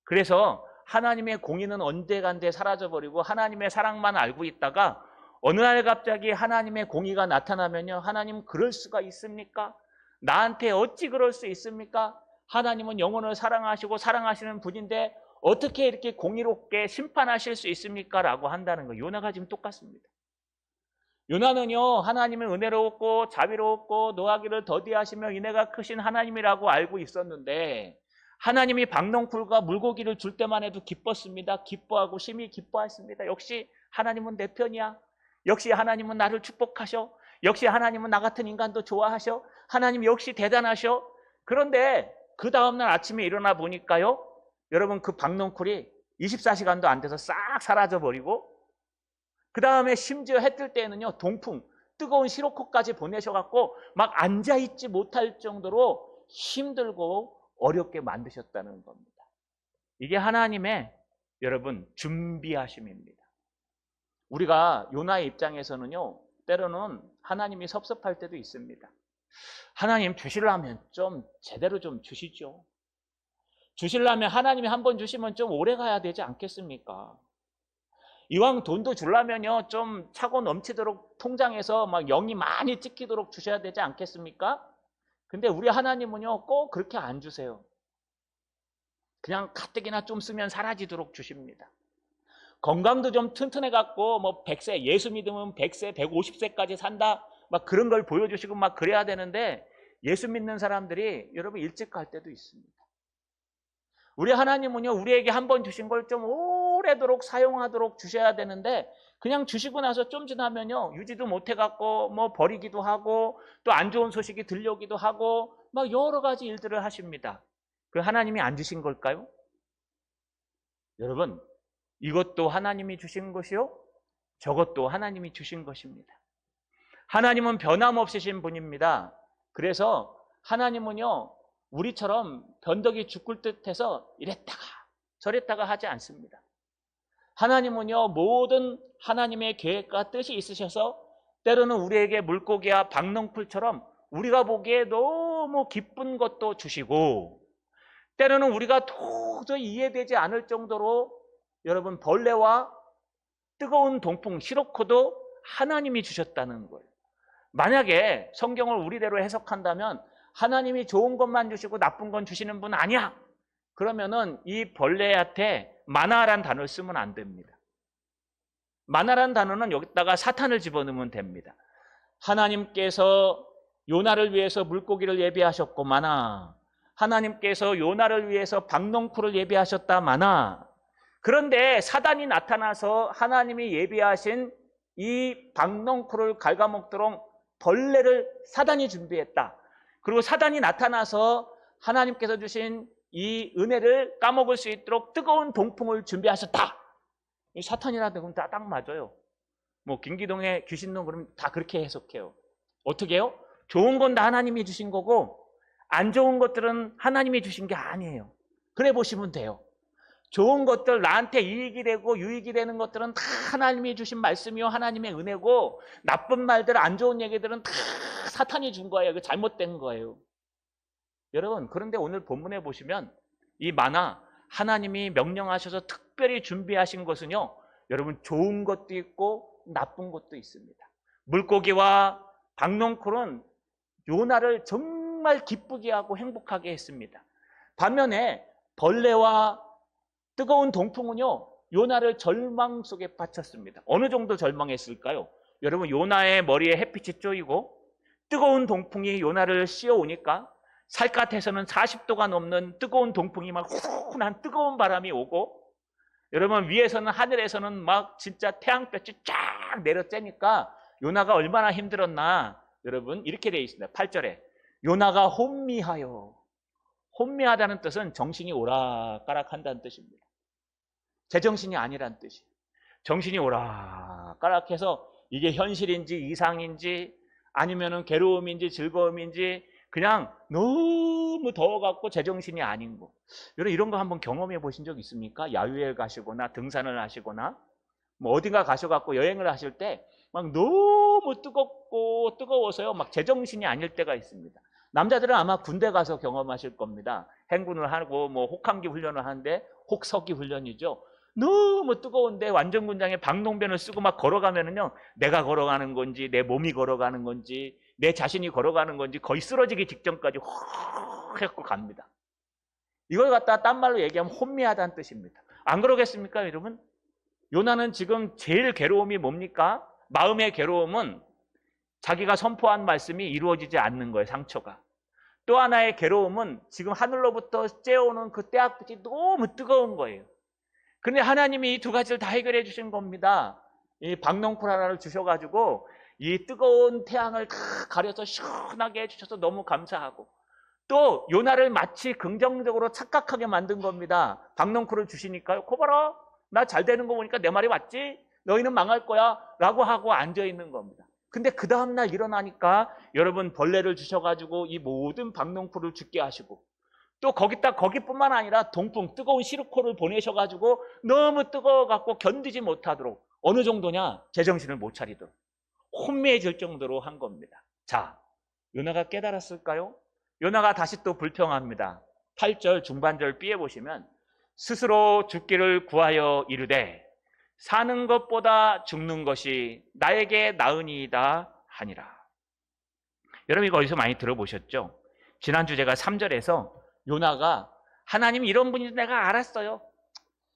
그래서 하나님의 공의는 언제간데 사라져버리고 하나님의 사랑만 알고 있다가 어느 날 갑자기 하나님의 공의가 나타나면요, 하나님 그럴 수가 있습니까? 나한테 어찌 그럴 수 있습니까? 하나님은 영혼을 사랑하시고 사랑하시는 분인데 어떻게 이렇게 공의롭게 심판하실 수 있습니까? 라고 한다는 거예요. 요나가 지금 똑같습니다. 요나는요, 하나님은 은혜롭고 자비롭고 노하기를 더디하시며 인애가 크신 하나님이라고 알고 있었는데, 하나님이 박넝쿨과 물고기를 줄 때만 해도 기뻤습니다. 기뻐하고 심히 기뻐했습니다. 역시 하나님은 내 편이야. 역시 하나님은 나를 축복하셔. 역시 하나님은 나 같은 인간도 좋아하셔. 하나님 역시 대단하셔. 그런데 그 다음날 아침에 일어나 보니까요, 여러분, 그 박넝쿨이 24시간도 안 돼서 싹 사라져버리고, 그 다음에 심지어 해 뜰 때에는요, 동풍, 뜨거운 시로코까지 보내셔갖고 막 앉아있지 못할 정도로 힘들고 어렵게 만드셨다는 겁니다. 이게 하나님의, 여러분, 준비하심입니다. 우리가 요나의 입장에서는요, 때로는 하나님이 섭섭할 때도 있습니다. 하나님 주시려면 좀 제대로 좀 주시죠. 주시려면 하나님이 한 번 주시면 좀 오래 가야 되지 않겠습니까? 이왕 돈도 주려면요, 좀 차고 넘치도록 통장에서 막 영이 많이 찍히도록 주셔야 되지 않겠습니까? 근데 우리 하나님은요, 꼭 그렇게 안 주세요. 그냥 가뜩이나 좀 쓰면 사라지도록 주십니다. 건강도 좀 튼튼해갖고, 뭐 100세, 예수 믿으면 100세, 150세까지 산다, 막 그런 걸 보여주시고 막 그래야 되는데, 예수 믿는 사람들이 여러분 일찍 갈 때도 있습니다. 우리 하나님은요, 우리에게 한 번 주신 걸 좀 오래도록 사용하도록 주셔야 되는데, 그냥 주시고 나서 좀 지나면요, 유지도 못해갖고 뭐 버리기도 하고 또 안 좋은 소식이 들려오기도 하고 막 여러 가지 일들을 하십니다. 그 하나님이 안 주신 걸까요? 여러분, 이것도 하나님이 주신 것이요, 저것도 하나님이 주신 것입니다. 하나님은 변함없으신 분입니다. 그래서 하나님은요, 우리처럼 변덕이 죽을 듯해서 이랬다가 저랬다가 하지 않습니다. 하나님은요, 모든 하나님의 계획과 뜻이 있으셔서 때로는 우리에게 물고기와 박넝쿨처럼 우리가 보기에 너무 기쁜 것도 주시고, 때로는 우리가 도저히 이해되지 않을 정도로 여러분 벌레와 뜨거운 동풍 시로코도 하나님이 주셨다는 거예요. 만약에 성경을 우리대로 해석한다면 하나님이 좋은 것만 주시고 나쁜 건 주시는 분 아니야. 그러면은 이 벌레한테 마나란 단어를 쓰면 안 됩니다. 마나란 단어는 여기다가 사탄을 집어넣으면 됩니다. 하나님께서 요나를 위해서 물고기를 예비하셨고 마나, 하나님께서 요나를 위해서 박농쿨을 예비하셨다 마나. 그런데 사단이 나타나서 하나님이 예비하신 이 박농쿨을 갉아먹도록 벌레를 사단이 준비했다. 그리고 사단이 나타나서 하나님께서 주신 이 은혜를 까먹을 수 있도록 뜨거운 동풍을 준비하셨다. 이 사탄이라는 건 딱 맞아요. 뭐 김기동의 귀신론 그러면 다 그렇게 해석해요. 어떻게 해요? 좋은 건 다 하나님이 주신 거고 안 좋은 것들은 하나님이 주신 게 아니에요. 그래 보시면 돼요. 좋은 것들, 나한테 이익이 되고 유익이 되는 것들은 다 하나님이 주신 말씀이요 하나님의 은혜고, 나쁜 말들, 안 좋은 얘기들은 다 사탄이 준 거예요. 이거 잘못된 거예요. 여러분, 그런데 오늘 본문에 보시면 이 마나, 하나님이 명령하셔서 특별히 준비하신 것은요, 여러분 좋은 것도 있고 나쁜 것도 있습니다. 물고기와 박농쿨은 요나를 정말 기쁘게 하고 행복하게 했습니다. 반면에 벌레와 뜨거운 동풍은요, 요나를 절망 속에 빠쳤습니다. 어느 정도 절망했을까요? 여러분, 요나의 머리에 햇빛이 쪼이고 뜨거운 동풍이 요나를 씌워오니까 살갗에서는 40도가 넘는 뜨거운 동풍이 막 훈훈한 뜨거운 바람이 오고, 여러분 위에서는, 하늘에서는 막 진짜 태양볕이 쫙 내려쬐니까 요나가 얼마나 힘들었나. 여러분 이렇게 되어 있습니다. 8절에 요나가 혼미하여, 혼미하다는 뜻은 정신이 오락가락한다는 뜻입니다. 제정신이 아니란 뜻이에요. 정신이 오락가락해서 이게 현실인지 이상인지 아니면은 괴로움인지 즐거움인지 그냥 너무 더워갖고 제정신이 아닌 거. 여러분 이런 거 한번 경험해 보신 적 있습니까? 야유회 가시거나 등산을 하시거나 뭐 어딘가 가셔갖고 여행을 하실 때 막 너무 뜨겁고 뜨거워서요 막 제정신이 아닐 때가 있습니다. 남자들은 아마 군대 가서 경험하실 겁니다. 행군을 하고 뭐 혹한기 훈련을 하는데, 혹서기 훈련이죠. 너무 뜨거운데 완전군장에 박농변을 쓰고 막 걸어가면은요, 내가 걸어가는 건지 내 몸이 걸어가는 건지 내 자신이 걸어가는 건지 거의 쓰러지기 직전까지 확 해갖고 갑니다. 이걸 갖다가 딴 말로 얘기하면 혼미하다는 뜻입니다. 안 그러겠습니까 여러분? 요나는 지금 제일 괴로움이 뭡니까? 마음의 괴로움은 자기가 선포한 말씀이 이루어지지 않는 거예요. 상처가. 또 하나의 괴로움은 지금 하늘로부터 쬐어오는 그 태양빛이 너무 뜨거운 거예요. 그런데 하나님이 이 두 가지를 다 해결해 주신 겁니다. 이 박농쿨 하나를 주셔가지고 이 뜨거운 태양을 다 가려서 시원하게 해주셔서 너무 감사하고, 또 요나를 마치 긍정적으로 착각하게 만든 겁니다. 박농쿨을 주시니까요. 거 봐라, 나 잘 되는 거 보니까 내 말이 맞지? 너희는 망할 거야 라고 하고 앉아있는 겁니다. 근데 그 다음날 일어나니까 여러분 벌레를 주셔가지고 이 모든 박농쿨을 죽게 하시고, 또 거기뿐만 아니라 동풍, 뜨거운 시르코를 보내셔가지고 너무 뜨거워갖고 견디지 못하도록, 어느 정도냐? 제정신을 못 차리도록 혼미해질 정도로 한 겁니다. 자, 요나가 깨달았을까요? 요나가 다시 또 불평합니다. 8절 중반절 B에 보시면 스스로 죽기를 구하여 이르되 사는 것보다 죽는 것이 나에게 나으니이다 하니라. 여러분 이거 어디서 많이 들어보셨죠? 지난주 제가 3절에서 요나가 하나님 이런 분인지 내가 알았어요.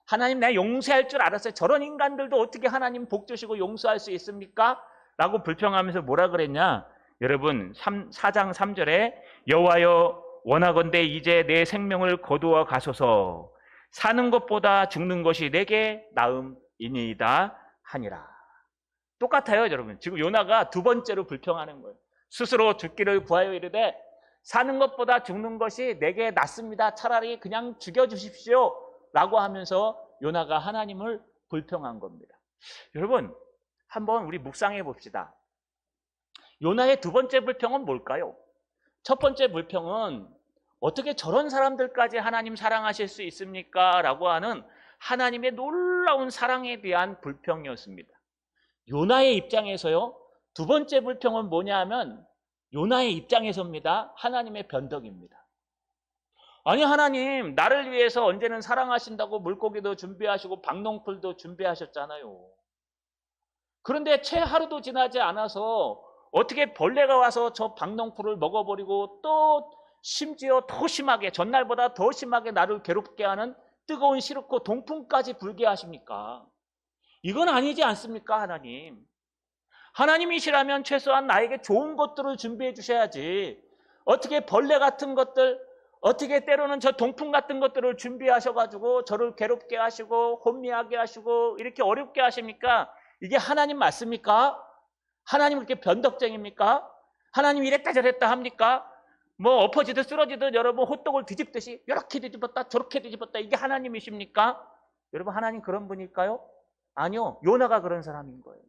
하나님 내가 용서할 줄 알았어요. 저런 인간들도 어떻게 하나님 복 주시고 용서할 수 있습니까? 라고 불평하면서 뭐라 그랬냐? 여러분 4장 3절에 여호와여 원하건대 이제 내 생명을 거두어 가소서, 사는 것보다 죽는 것이 내게 나음이니이다 하니라. 똑같아요 여러분. 지금 요나가 두 번째로 불평하는 거예요. 스스로 죽기를 구하여 이르되 사는 것보다 죽는 것이 내게 낫습니다. 차라리 그냥 죽여주십시오 라고 하면서 요나가 하나님을 불평한 겁니다. 여러분 한번 우리 묵상해 봅시다. 요나의 두 번째 불평은 뭘까요? 첫 번째 불평은 어떻게 저런 사람들까지 하나님 사랑하실 수 있습니까? 라고 하는 하나님의 놀라운 사랑에 대한 불평이었습니다. 요나의 입장에서요, 두 번째 불평은 뭐냐 하면 요나의 입장에서입니다. 하나님의 변덕입니다. 아니 하나님 나를 위해서 언제는 사랑하신다고 물고기도 준비하시고 박농풀도 준비하셨잖아요. 그런데 채 하루도 지나지 않아서 어떻게 벌레가 와서 저 박농풀을 먹어버리고 또 심지어 더 심하게 전날보다 더 심하게 나를 괴롭게 하는 뜨거운 시루코 동풍까지 불게 하십니까? 이건 아니지 않습니까, 하나님? 하나님이시라면 최소한 나에게 좋은 것들을 준비해 주셔야지. 어떻게 벌레 같은 것들, 어떻게 때로는 저 동풍 같은 것들을 준비하셔가지고 저를 괴롭게 하시고 혼미하게 하시고 이렇게 어렵게 하십니까? 이게 하나님 맞습니까? 하나님 그렇게 변덕쟁입니까? 하나님 이랬다 저랬다 합니까? 뭐 엎어지듯 쓰러지듯 여러분 호떡을 뒤집듯이 이렇게 뒤집었다 저렇게 뒤집었다 이게 하나님이십니까? 여러분 하나님 그런 분일까요? 아니요. 요나가 그런 사람인 거예요.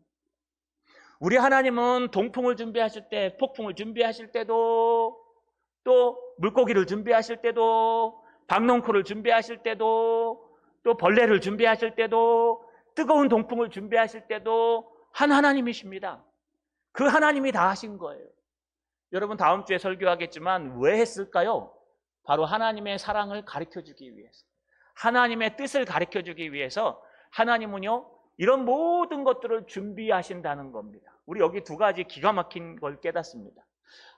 우리 하나님은 동풍을 준비하실 때, 폭풍을 준비하실 때도, 또 물고기를 준비하실 때도, 박농쿨을 준비하실 때도, 또 벌레를 준비하실 때도, 뜨거운 동풍을 준비하실 때도 한 하나님이십니다. 그 하나님이 다 하신 거예요. 여러분 다음 주에 설교하겠지만 왜 했을까요? 바로 하나님의 사랑을 가르쳐주기 위해서, 하나님의 뜻을 가르쳐주기 위해서 하나님은요 이런 모든 것들을 준비하신다는 겁니다. 우리 여기 두 가지 기가 막힌 걸 깨닫습니다.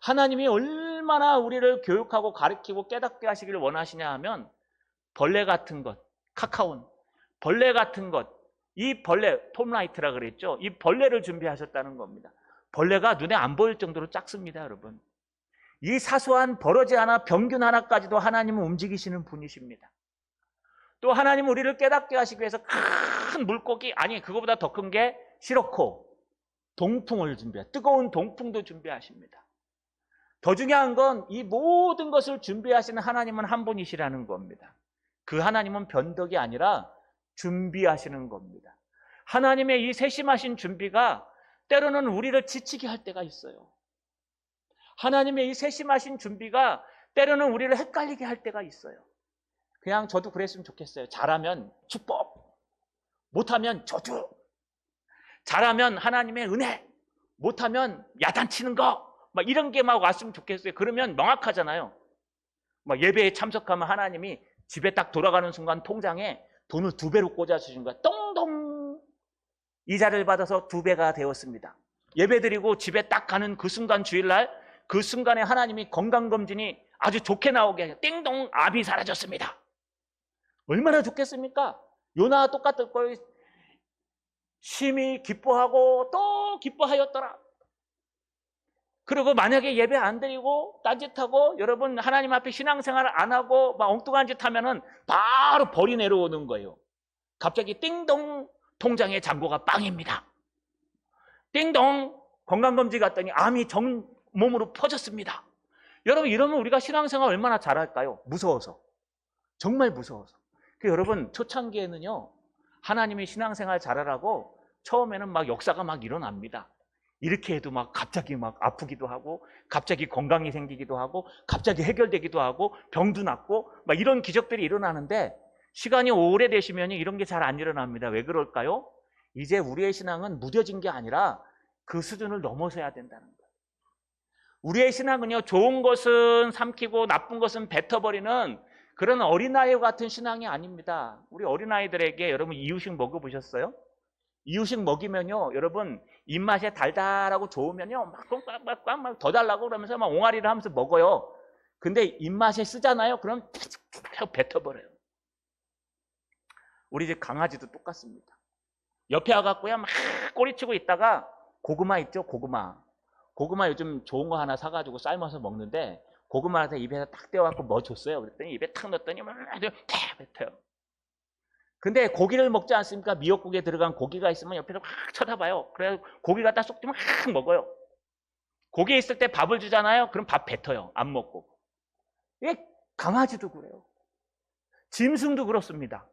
하나님이 얼마나 우리를 교육하고 가르치고 깨닫게 하시기를 원하시냐 하면 벌레 같은 것, 카카온, 벌레 같은 것, 이 벌레, 톰라이트라 그랬죠. 이 벌레를 준비하셨다는 겁니다. 벌레가 눈에 안 보일 정도로 작습니다, 여러분. 이 사소한 버러지 하나, 병균 하나까지도 하나님은 움직이시는 분이십니다. 또 하나님은 우리를 깨닫게 하시기 위해서 큰 물고기, 아니 그거보다 더 큰 게 시로코, 동풍을 준비해, 뜨거운 동풍도 준비하십니다. 더 중요한 건 이 모든 것을 준비하시는 하나님은 한 분이시라는 겁니다. 그 하나님은 변덕이 아니라 준비하시는 겁니다. 하나님의 이 세심하신 준비가 때로는 우리를 지치게 할 때가 있어요. 하나님의 이 세심하신 준비가 때로는 우리를 헷갈리게 할 때가 있어요. 그냥 저도 그랬으면 좋겠어요. 잘하면 축복, 못하면 저주, 잘하면 하나님의 은혜, 못하면 야단치는 거, 막 이런 게 막 왔으면 좋겠어요. 그러면 명확하잖아요. 막 예배에 참석하면 하나님이 집에 딱 돌아가는 순간 통장에 돈을 2배로 꽂아주신 거야. 똥동! 이자를 받아서 2배가 되었습니다. 예배 드리고 집에 딱 가는 그 순간 주일날 그 순간에 하나님이 건강검진이 아주 좋게 나오게 해요. 띵동! 압이 사라졌습니다. 얼마나 좋겠습니까? 요나와 똑같을 거예요. 심히 기뻐하고 또 기뻐하였더라. 그리고 만약에 예배 안 드리고 딴짓하고 여러분 하나님 앞에 신앙생활 안 하고 막 엉뚱한 짓 하면은 바로 벌이 내려오는 거예요. 갑자기 띵동 통장에 잔고가 빵입니다. 띵동 건강검진 갔더니 암이 전 몸으로 퍼졌습니다. 여러분 이러면 우리가 신앙생활 얼마나 잘할까요? 무서워서. 정말 무서워서. 여러분 초창기에는요 하나님이 신앙생활 잘하라고 처음에는 막 역사가 막 일어납니다. 이렇게 해도 막 갑자기 막 아프기도 하고 갑자기 건강이 생기기도 하고 갑자기 해결되기도 하고 병도 낫고 막 이런 기적들이 일어나는데 시간이 오래되시면 이런 게 잘 안 일어납니다. 왜 그럴까요? 이제 우리의 신앙은 무뎌진 게 아니라 그 수준을 넘어서야 된다는 거예요. 우리의 신앙은요 좋은 것은 삼키고 나쁜 것은 뱉어버리는 그런 어린아이 같은 신앙이 아닙니다. 우리 어린아이들에게 여러분 이유식 먹어보셨어요? 이유식 먹이면요 여러분 입맛에 달달하고 좋으면요 막 더 달라고 그러면서 막 옹알이를 하면서 먹어요. 근데 입맛에 쓰잖아요. 그럼 뱉어버려요. 우리 집 강아지도 똑같습니다. 옆에 와갖고요 막 꼬리치고 있다가 고구마 있죠, 고구마 요즘 좋은 거 하나 사가지고 삶아서 먹는데 고구마를 입에서 탁 떼어갖고 뭐 줬어요. 그랬더니 입에 탁 넣었더니 막 뱉어요. 근데 고기를 먹지 않습니까? 미역국에 들어간 고기가 있으면 옆에서 확 쳐다봐요. 그래서 고기 갖다 쏙 좀 확 먹어요. 고기 있을 때 밥을 주잖아요. 그럼 밥 뱉어요. 안 먹고. 이게 강아지도 그래요. 짐승도 그렇습니다.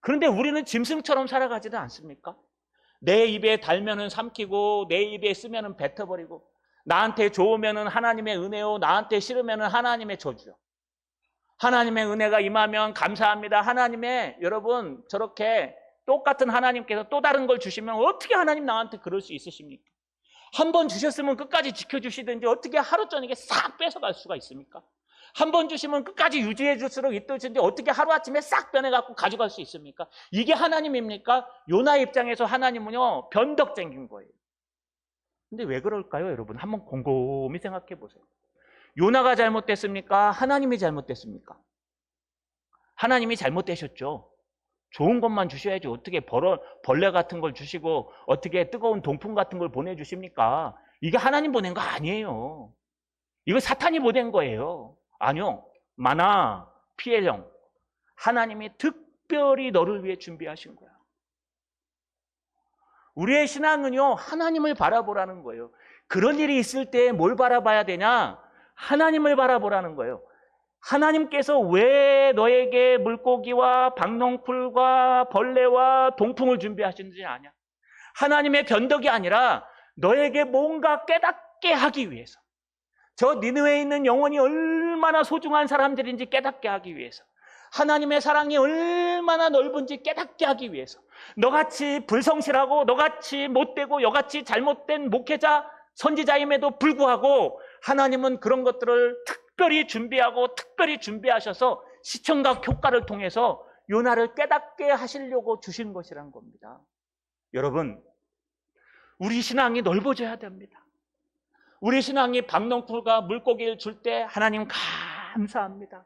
그런데 우리는 짐승처럼 살아가지도 않습니까? 내 입에 달면은 삼키고 내 입에 쓰면은 뱉어버리고 나한테 좋으면은 하나님의 은혜요, 나한테 싫으면은 하나님의 저주요. 하나님의 은혜가 임하면 감사합니다. 하나님의 여러분 저렇게 똑같은 하나님께서 또 다른 걸 주시면 어떻게 하나님 나한테 그럴 수 있으십니까? 한 번 주셨으면 끝까지 지켜주시든지 어떻게 하루 저녁에 싹 뺏어갈 수가 있습니까? 한 번 주시면 끝까지 유지해 줄수록 있듯이 어떻게 하루아침에 싹 빼내갖고 가져갈 수 있습니까? 이게 하나님입니까? 요나 입장에서 하나님은요 변덕쟁인 거예요. 근데 왜 그럴까요, 여러분? 한번 곰곰이 생각해 보세요. 요나가 잘못됐습니까? 하나님이 잘못됐습니까? 하나님이 잘못되셨죠. 좋은 것만 주셔야지 어떻게 벌레 같은 걸 주시고 어떻게 뜨거운 동풍 같은 걸 보내주십니까? 이게 하나님 보낸 거 아니에요. 이거 사탄이 보낸 거예요. 아니요. 마나, 피해령. 하나님이 특별히 너를 위해 준비하신 거야. 우리의 신앙은요, 하나님을 바라보라는 거예요. 그런 일이 있을 때 뭘 바라봐야 되냐? 하나님을 바라보라는 거예요. 하나님께서 왜 너에게 물고기와 박농풀과 벌레와 동풍을 준비하시는지 아냐? 하나님의 변덕이 아니라 너에게 뭔가 깨닫게 하기 위해서. 저 니느웨에 있는 영혼이 얼마나 소중한 사람들인지 깨닫게 하기 위해서. 하나님의 사랑이 얼마나 넓은지 깨닫게 하기 위해서. 너같이 불성실하고 너같이 못되고 여같이 잘못된 목회자, 선지자임에도 불구하고 하나님은 그런 것들을 특별히 준비하고 특별히 준비하셔서 시청각 효과를 통해서 요나를 깨닫게 하시려고 주신 것이란 겁니다. 여러분, 우리 신앙이 넓어져야 됩니다. 우리 신앙이 박농풀과 물고기를 줄 때 하나님 감사합니다.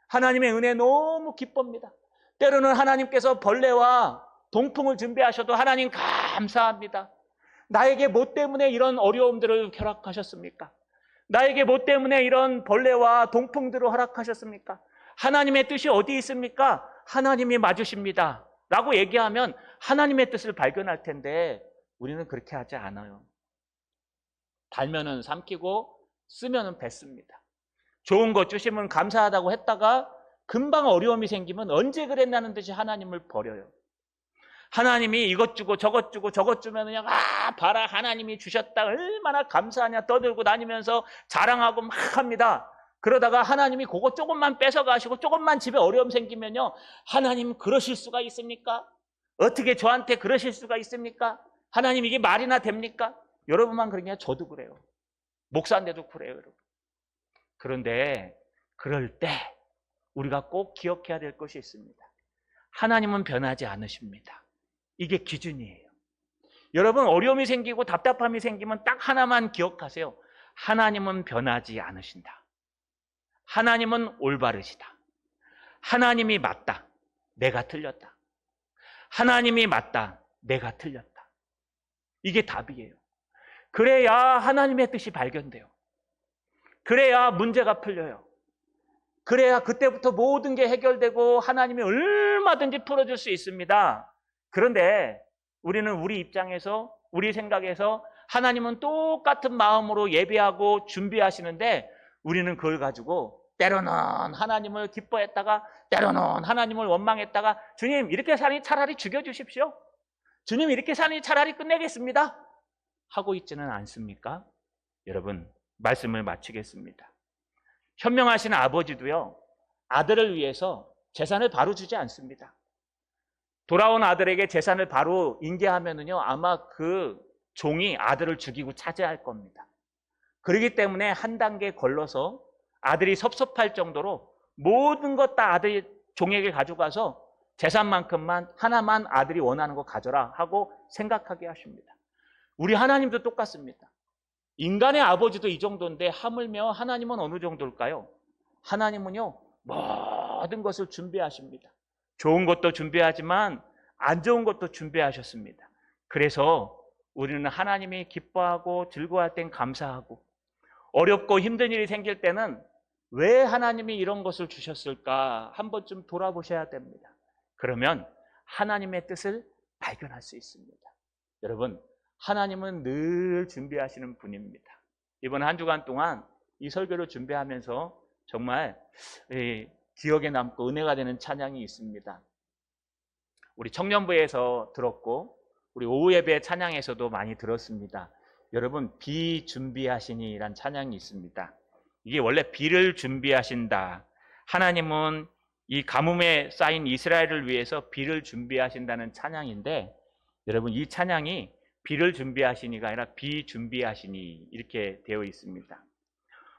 하나님의 은혜 너무 기쁩니다. 때로는 하나님께서 벌레와 동풍을 준비하셔도 하나님 감사합니다. 나에게 뭐 때문에 이런 어려움들을 허락하셨습니까? 나에게 뭐 때문에 이런 벌레와 동풍들을 허락하셨습니까? 하나님의 뜻이 어디 있습니까? 하나님이 맞으십니다 라고 얘기하면 하나님의 뜻을 발견할 텐데 우리는 그렇게 하지 않아요. 달면은 삼키고 쓰면은 뱉습니다. 좋은 것 주시면 감사하다고 했다가 금방 어려움이 생기면 언제 그랬나는 듯이 하나님을 버려요. 하나님이 이것 주고 저것 주고 저것 주면 그냥 봐라 하나님이 주셨다 얼마나 감사하냐 떠들고 다니면서 자랑하고 막 합니다. 그러다가 하나님이 그거 조금만 뺏어가시고 조금만 집에 어려움 생기면요, 하나님 그러실 수가 있습니까? 어떻게 저한테 그러실 수가 있습니까? 하나님 이게 말이나 됩니까? 여러분만 그러냐? 저도 그래요. 목사인데도 그래요, 여러분. 그런데 그럴 때 우리가 꼭 기억해야 될 것이 있습니다. 하나님은 변하지 않으십니다. 이게 기준이에요. 여러분, 어려움이 생기고 답답함이 생기면 딱 하나만 기억하세요. 하나님은 변하지 않으신다. 하나님은 올바르시다. 하나님이 맞다. 내가 틀렸다. 하나님이 맞다. 내가 틀렸다. 이게 답이에요. 그래야 하나님의 뜻이 발견돼요. 그래야 문제가 풀려요. 그래야 그때부터 모든 게 해결되고 하나님이 얼마든지 풀어줄 수 있습니다. 그런데 우리는 우리 입장에서, 우리 생각에서 하나님은 똑같은 마음으로 예배하고 준비하시는데 우리는 그걸 가지고 때로는 하나님을 기뻐했다가 때로는 하나님을 원망했다가 주님 이렇게 사니 차라리 죽여주십시오. 주님 이렇게 사니 차라리 끝내겠습니다. 하고 있지는 않습니까? 여러분, 말씀을 마치겠습니다. 현명하신 아버지도요, 아들을 위해서 재산을 바로 주지 않습니다. 돌아온 아들에게 재산을 바로 인계하면은요, 아마 그 종이 아들을 죽이고 차지할 겁니다. 그렇기 때문에 한 단계 걸러서 아들이 섭섭할 정도로 모든 것 다 아들이 종에게 가져가서 재산만큼만 하나만 아들이 원하는 거 가져라 하고 생각하게 하십니다. 우리 하나님도 똑같습니다. 인간의 아버지도 이 정도인데 하물며 하나님은 어느 정도일까요? 하나님은요, 모든 것을 준비하십니다. 좋은 것도 준비하지만 안 좋은 것도 준비하셨습니다. 그래서 우리는 하나님이 기뻐하고 즐거워할 땐 감사하고 어렵고 힘든 일이 생길 때는 왜 하나님이 이런 것을 주셨을까 한 번쯤 돌아보셔야 됩니다. 그러면 하나님의 뜻을 발견할 수 있습니다. 여러분, 하나님은 늘 준비하시는 분입니다. 이번 한 주간 동안 이 설교를 준비하면서 정말 기억에 남고 은혜가 되는 찬양이 있습니다. 우리 청년부에서 들었고 우리 오후 예배 찬양에서도 많이 들었습니다. 여러분, 비준비하시니란 찬양이 있습니다. 이게 원래 비를 준비하신다. 하나님은 이 가뭄에 쌓인 이스라엘을 위해서 비를 준비하신다는 찬양인데, 여러분 이 찬양이 비를 준비하시니가 아니라 비준비하시니 이렇게 되어 있습니다.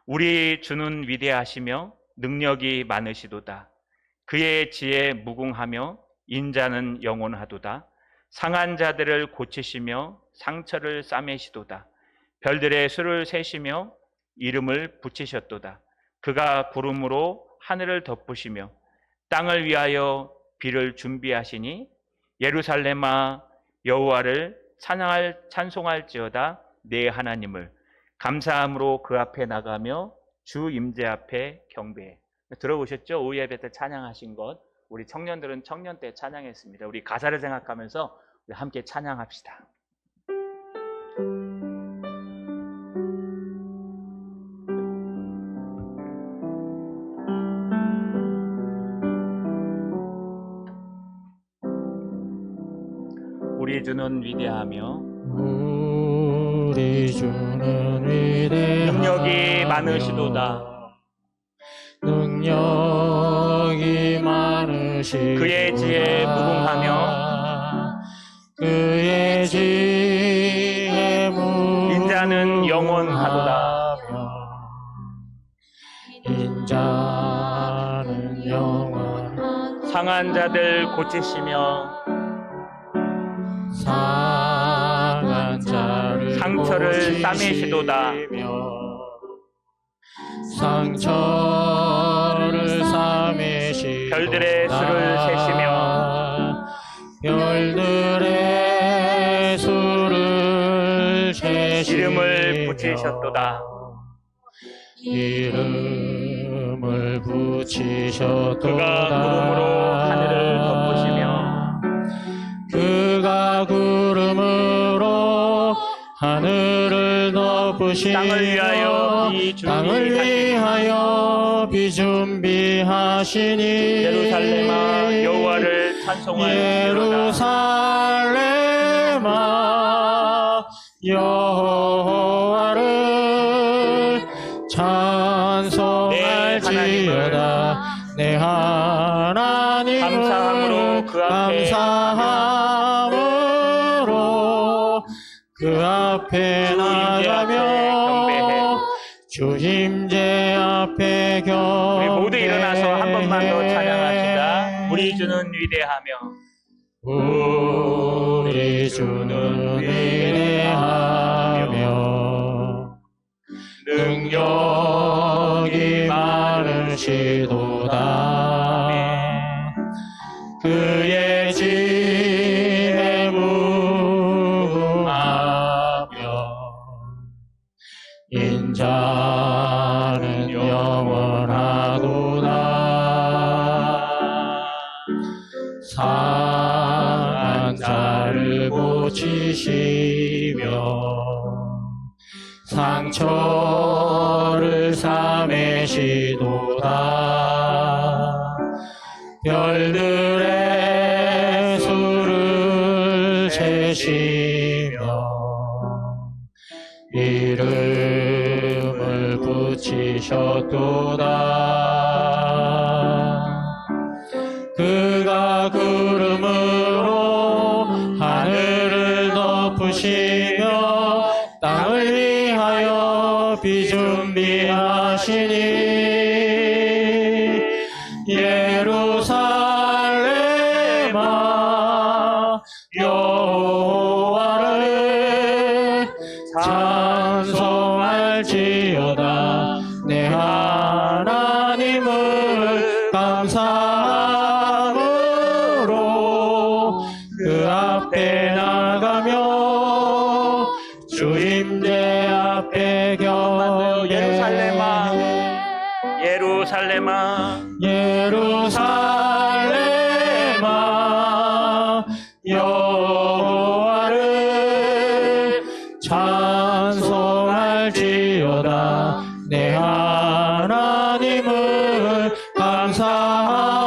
우리 주는 위대하시며 능력이 많으시도다. 그의 지혜 무궁하며 인자는 영원하도다. 상한 자들을 고치시며 상처를 싸매시도다. 별들의 수를 세시며 이름을 붙이셨도다. 그가 구름으로 하늘을 덮으시며 땅을 위하여 비를 준비하시니 예루살렘아 여호와를 찬송할지어다. 내 하나님을 감사함으로 그 앞에 나가며 주 임재 앞에 경배해. 들어보셨죠? 오후 예배 때 찬양하신 것. 우리 청년들은 청년 때 찬양했습니다. 우리 가사를 생각하면서 우리 함께 찬양합시다. 우리 주는 위대하며 우리 주는 위대하며 능력이 많으시도다. 능력이 많으시도다. 그의 지혜에 무궁하며 그의 지혜에 무궁하며 인자는 영원하도다. 인자는 영원하도다. 상한 자들 고치시며 상한 자를 상처를 고치시며 싸매시도다. 상처를 싸매시도다. 별들의 수를 세시며 별들의 수를 세시며 이름을 붙이셨도다. 이름을 붙이셨도다. 그가 구름으로 하늘을 덮으시며 그가 구름으로 하늘을 덮으시며 땅을 위하여 비 준비하시니 예루살렘아 여호와를 찬송할지어다. 예루살렘아 여호와를 찬송할지어다. 내 하나님을 감사함으로 그 앞에 그 앞에 나가며 주 임재 앞에 경배해. 우리 모두 일어나서 한 번만 더 찬양합시다. 우리 주는 위대하며 우리 주는 위대하며 능력이 많으시도다. 그의 지혜에 무궁하며 인자는 영원하도다. 상한 자를 고치시며 상처를 싸매시도다. 별들의 수를 세시며 이름을 붙이셨도다. 그가 구름으로 하늘을 덮으시며 땅을 위하여 비 준비하시니 예루살렘아 여호와를 찬송할지어다. 내 하나님을 감사함으로 그 앞에 나가며 주 임재 앞에 경배해. 예루살렘아 예루살렘아 여호와를 찬송할지어다. 내 하나님을 감사하며